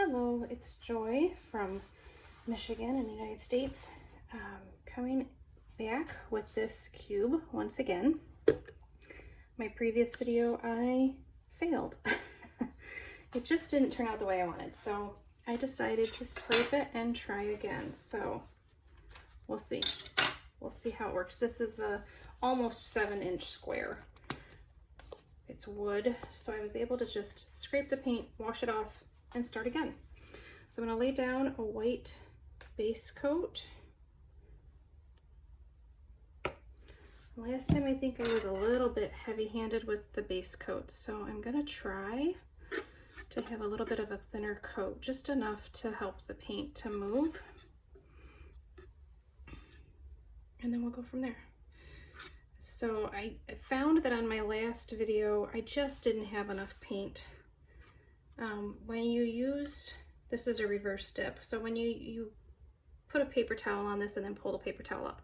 Hello, it's Joy from Michigan in the United States, coming back with this cube once again. My previous video I failed. It just didn't turn out the way I wanted, so I decided to scrape it and try again. So we'll see. We'll see how it works. This is a almost 7-inch square. It's wood, so I was able to just scrape the paint, wash it off, and start again. So I'm going to lay down a white base coat. Last time I think I was a little bit heavy-handed with the base coat, so I'm going to try to have a little bit of a thinner coat, just enough to help the paint to move. And then we'll go from there. So I found that on my last video, I just didn't have enough paint. When you use, this is a reverse dip, so when you put a paper towel on this and then pull the paper towel up,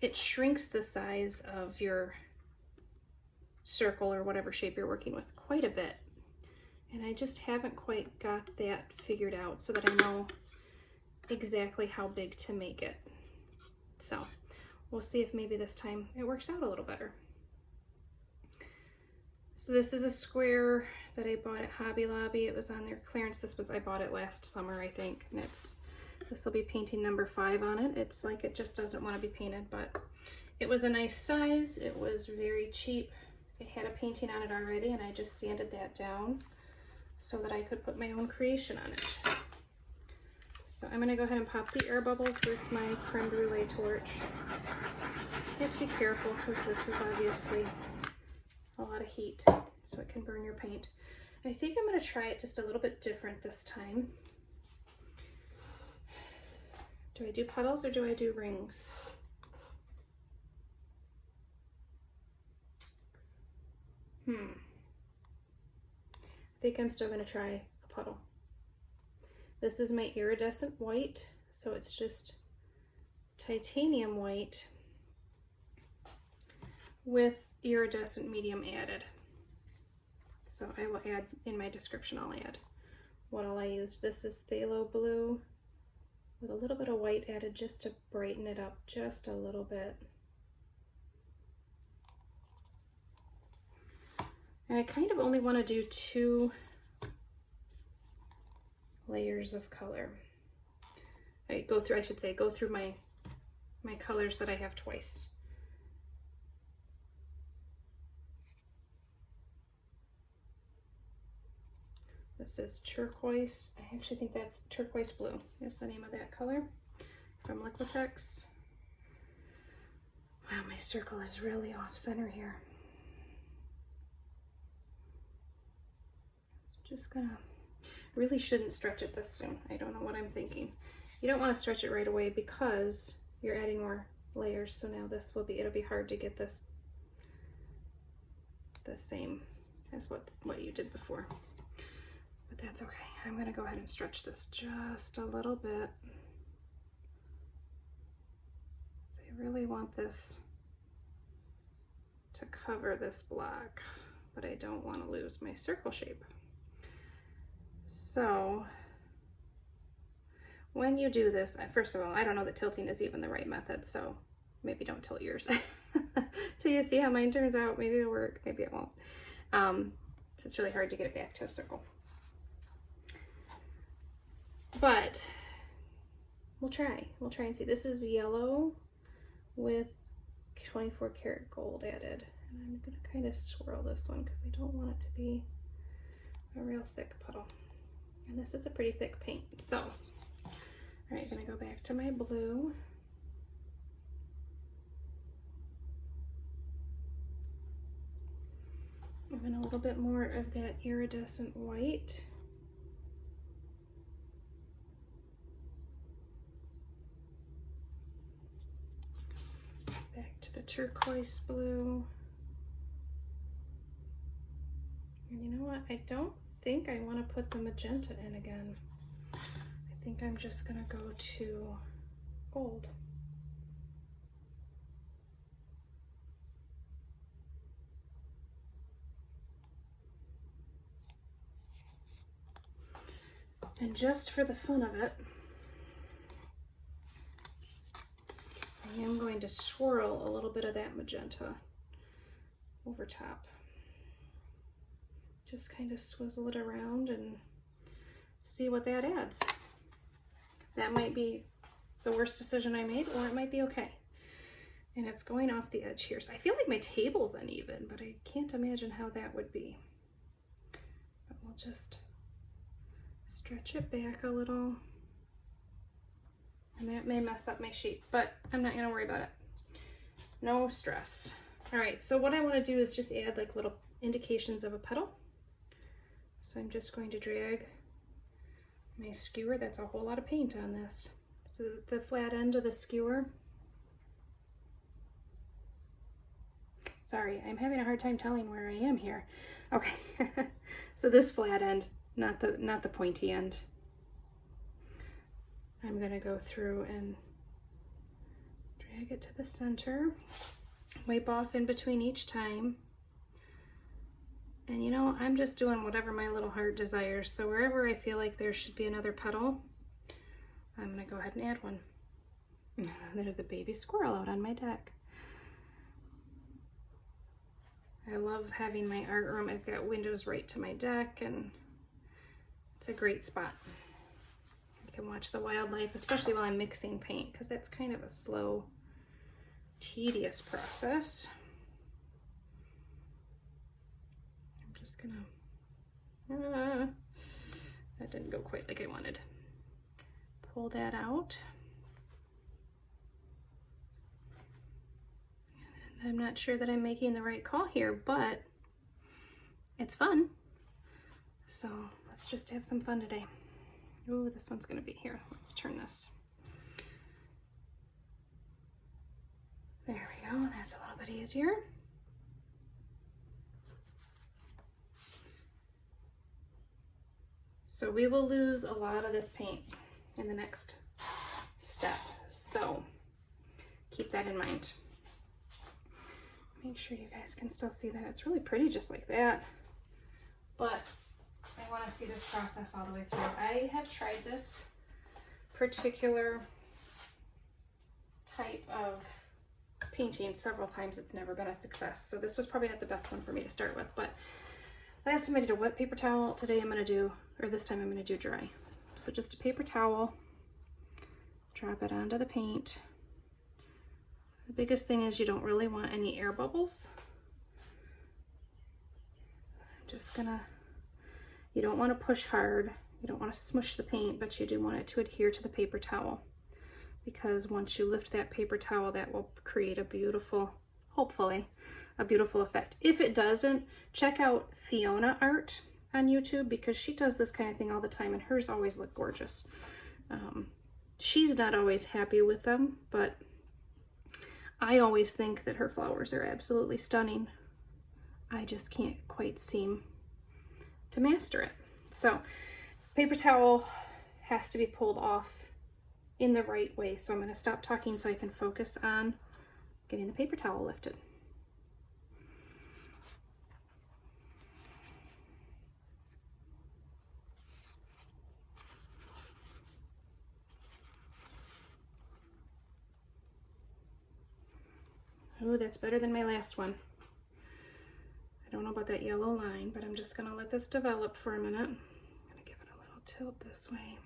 it shrinks the size of your circle or whatever shape you're working with quite a bit. And I just haven't quite got that figured out so that I know exactly how big to make it. So we'll see if maybe this time it works out a little better. So this is a square that I bought at Hobby Lobby. It was on their clearance. I bought it last summer, I think. And this will be painting number 5 on it. It's like it just doesn't want to be painted, but it was a nice size. It was very cheap. It had a painting on it already, and I just sanded that down so that I could put my own creation on it. So I'm going to go ahead and pop the air bubbles with my creme brulee torch. You have to be careful because this is obviously a lot of heat, so it can burn your paint. I think I'm going to try it just a little bit different this time. Do I do puddles or do I do rings? I think I'm still going to try a puddle. This is my iridescent white, so it's just titanium white with iridescent medium added. So I will add, in my description I'll add what all I used. This is Phthalo Blue with a little bit of white added just to brighten it up just a little bit. And I kind of only want to do 2 layers of color. Go through my colors that I have twice. This is turquoise. I actually think that's Turqoise Blue. That's the name of that color from Liquitex. Wow, my circle is really off center here. Just gonna, really shouldn't stretch it this soon. I don't know what I'm thinking. You don't want to stretch it right away because you're adding more layers. So now it'll be hard to get this the same as what you did before. But that's okay. I'm gonna go ahead and stretch this just a little bit. So I really want this to cover this block, but I don't want to lose my circle shape. So when you do this, first of all, I don't know that tilting is even the right method, so maybe don't tilt yours till you see how mine turns out. Maybe it'll work, maybe it won't. It's really hard to get it back to a circle. But we'll try and see. This is yellow with 24 karat gold added. And I'm gonna kind of swirl this one because I don't want it to be a real thick puddle. And this is a pretty thick paint. So, all right, I'm gonna go back to my blue. And then a little bit more of that iridescent white. Back to the turquoise blue. And you know what? I don't think I want to put the magenta in again. I think I'm just gonna go to gold. And just for the fun of it, I am going to swirl a little bit of that magenta over top. Just kind of swizzle it around and see what that adds. That might be the worst decision I made, or it might be okay. And it's going off the edge here. So I feel like my table's uneven, but I can't imagine how that would be. But we'll just stretch it back a little. And that may mess up my sheet, but I'm not gonna worry about it. No stress. All right, so what I wanna do is just add like little indications of a petal. So I'm just going to drag my skewer. That's a whole lot of paint on this. So the flat end of the skewer. Sorry, I'm having a hard time telling where I am here. Okay, so this flat end, not the pointy end. I'm gonna go through and drag it to the center, wipe off in between each time. And you know, I'm just doing whatever my little heart desires. So wherever I feel like there should be another petal, I'm gonna go ahead and add one. There's a baby squirrel out on my deck. I love having my art room. I've got windows right to my deck, and it's a great spot. I can watch the wildlife, especially while I'm mixing paint, because that's kind of a slow, tedious process. I'm just gonna, that didn't go quite like I wanted. Pull that out. I'm not sure that I'm making the right call here, but it's fun. So let's just have some fun today. Ooh, this one's gonna be here. Let's turn this. There we go, that's a little bit easier. So we will lose a lot of this paint in the next step. So keep that in mind. Make sure you guys can still see that. It's really pretty just like that. But I want to see this process all the way through. I have tried this particular type of painting several times. It's never been a success. So this was probably not the best one for me to start with. But last time I did a wet paper towel. Today I'm going to do, or this time I'm going to do dry. So just a paper towel. Drop it onto the paint. The biggest thing is you don't really want any air bubbles. I'm just gonna, you don't want to push hard, you don't want to smush the paint, but you do want it to adhere to the paper towel, because once you lift that paper towel, that will create a beautiful, hopefully, a beautiful effect. If it doesn't, check out Fiona Art on YouTube, because she does this kind of thing all the time, and hers always look gorgeous. She's not always happy with them, but I always think that her flowers are absolutely stunning. I just can't quite seem to master it. So paper towel has to be pulled off in the right way. So I'm going to stop talking so I can focus on getting the paper towel lifted. Oh, that's better than my last one. I don't know about that yellow line, but I'm just gonna let this develop for a minute. I'm gonna give it a little tilt this way.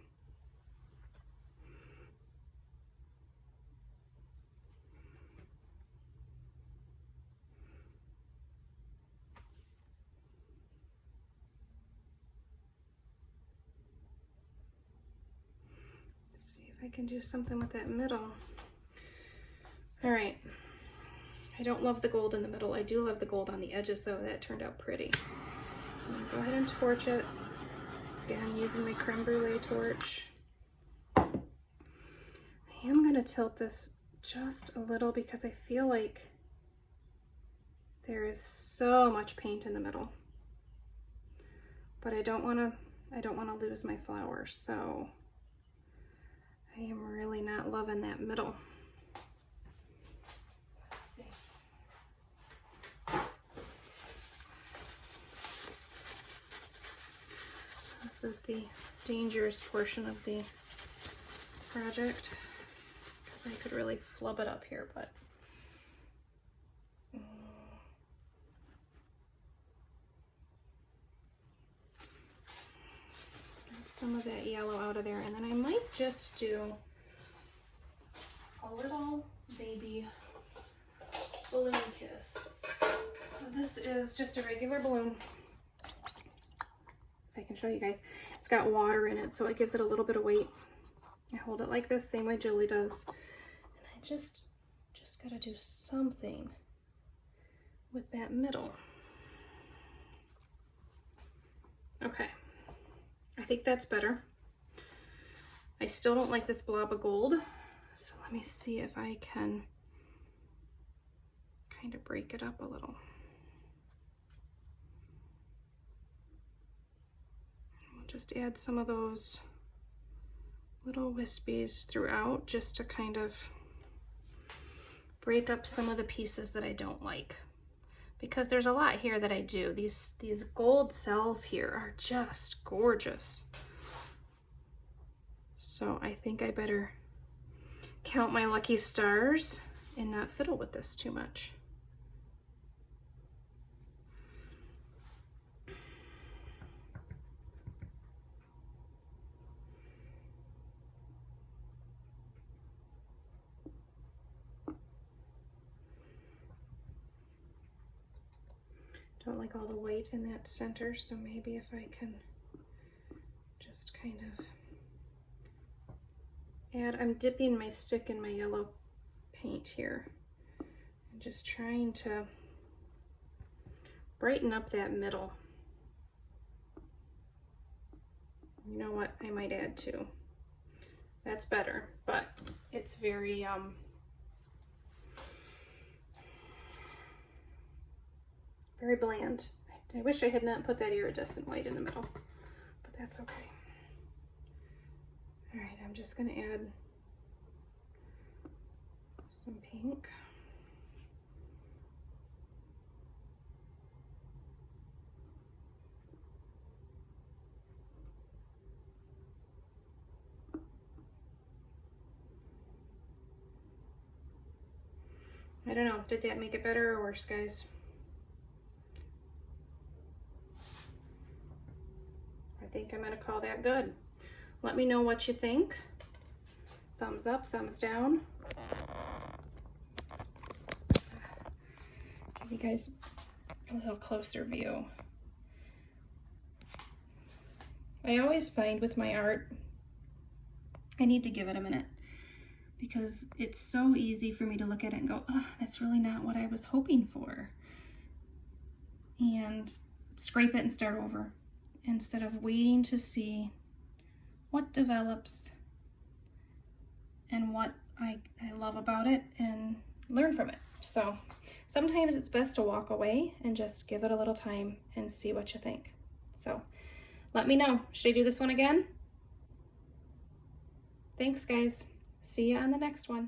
Let's see if I can do something with that middle. All right. I don't love the gold in the middle. I do love the gold on the edges though. That turned out pretty. So I'm gonna go ahead and torch it. Again, using my creme brulee torch. I am gonna tilt this just a little because I feel like there is so much paint in the middle. But I don't wanna lose my flowers, so I am really not loving that middle. This is the dangerous portion of the project because I could really flub it up here, but get some of that yellow out of there, and then I might just do a little baby balloon kiss. So this is just a regular balloon. If I can show you guys, it's got water in it, so it gives it a little bit of weight. I hold it like this, same way Julie does, and I just gotta do something with that middle. Okay, I think that's better. I still don't like this blob of gold, so let me see if I can kind of break it up a little. We'll just add some of those little wispies throughout just to kind of break up some of the pieces that I don't like, because there's a lot here that I do. These gold cells here are just gorgeous. So I think I better count my lucky stars and not fiddle with this too much. Don't like all the white in that center, so maybe if I can just kind of add, I'm dipping my stick in my yellow paint here and just trying to brighten up that middle. You know what, I might add two. That's better, but it's very very bland. I wish I had not put that iridescent white in the middle, but that's okay. All right, I'm just gonna add some pink. I don't know, did that make it better or worse, guys? I think I'm gonna call that good. Let me know what you think. Thumbs up, thumbs down. Give you guys a little closer view. I always find with my art, I need to give it a minute because it's so easy for me to look at it and go, oh, that's really not what I was hoping for. And scrape it and start over, instead of waiting to see what develops and what I love about it and learn from it. So sometimes it's best to walk away and just give it a little time and see what you think. So let me know. Should I do this one again? Thanks, guys. See you on the next one.